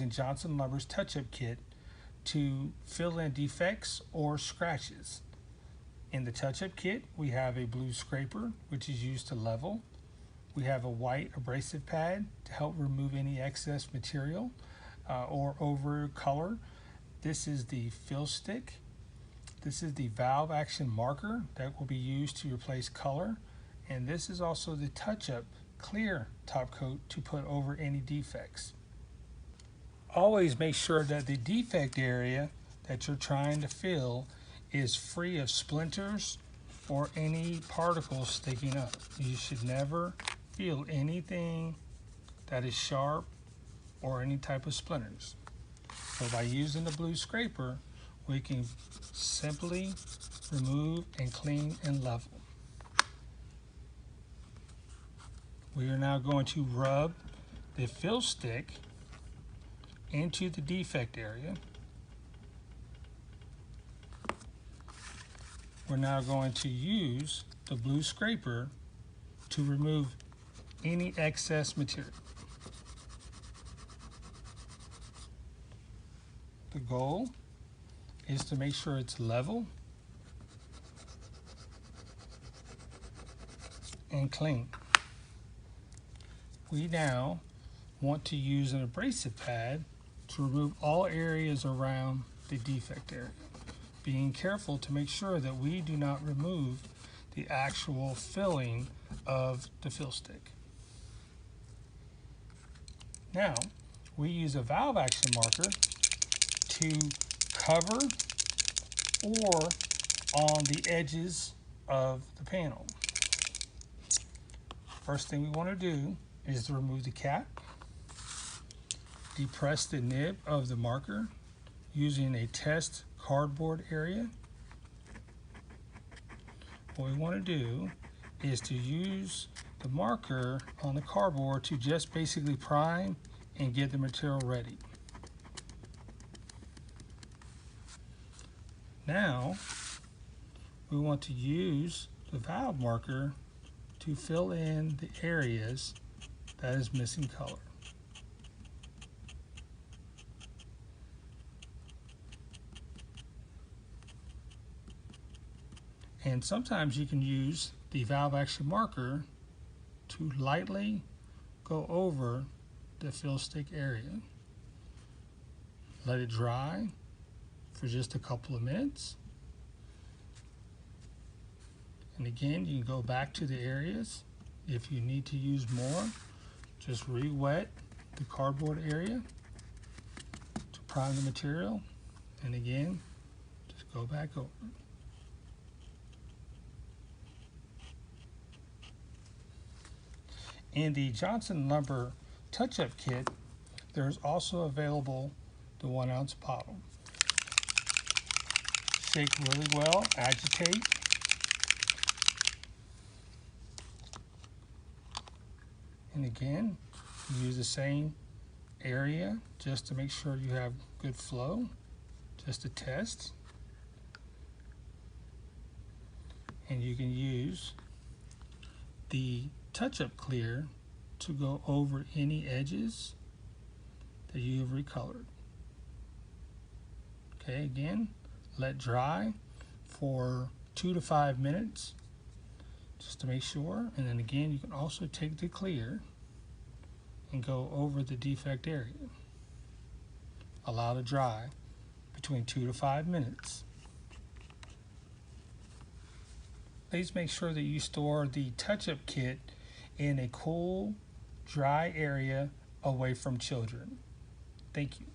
using Johnson Lumber's touch-up kit to fill in defects or scratches. In the touch-up kit, we have a blue scraper, which is used to level. We have a white abrasive pad to help remove any excess material or over color. This is the fill stick. This is the valve action marker that will be used to replace color. And this is also the touch-up clear top coat to put over any defects. Always make sure that the defect area that you're trying to fill is free of splinters or any particles sticking up. You should never feel anything that is sharp or any type of splinters. So by using the blue scraper, we can simply remove and clean and level. We are now going to rub the fill stick into the defect area. We're now going to use the blue scraper to remove any excess material. The goal is to make sure it's level and clean. We now want to use an abrasive pad to remove all areas around the defect area, being careful to make sure that we do not remove the actual filling of the fill stick. Now, we use a valve action marker to cover or on the edges of the panel. First thing we want to do is to remove the cap. Depress the nib of the marker using a test cardboard area. What we want to do is to use the marker on the cardboard to just basically prime and get the material ready. Now, we want to use the valve marker to fill in the areas that is missing color. And sometimes you can use the valve action marker to lightly go over the fill stick area. Let it dry for just a couple of minutes. And again, you can go back to the areas. If you need to use more, just re-wet the cardboard area to prime the material. And again, just go back over. In the Johnson Lumber touch-up kit, there is also available the 1 ounce bottle. Shake really well, agitate. And again, use the same area just to make sure you have good flow, just to test. And you can use the touch-up clear to go over any edges that you have recolored. Okay, again, let dry for 2 to 5 minutes just to make sure. And then again, you can also take the clear and go over the defect area. Allow to dry between 2 to 5 minutes. Please make sure that you store the touch-up kit in a cool, dry area away from children. Thank you.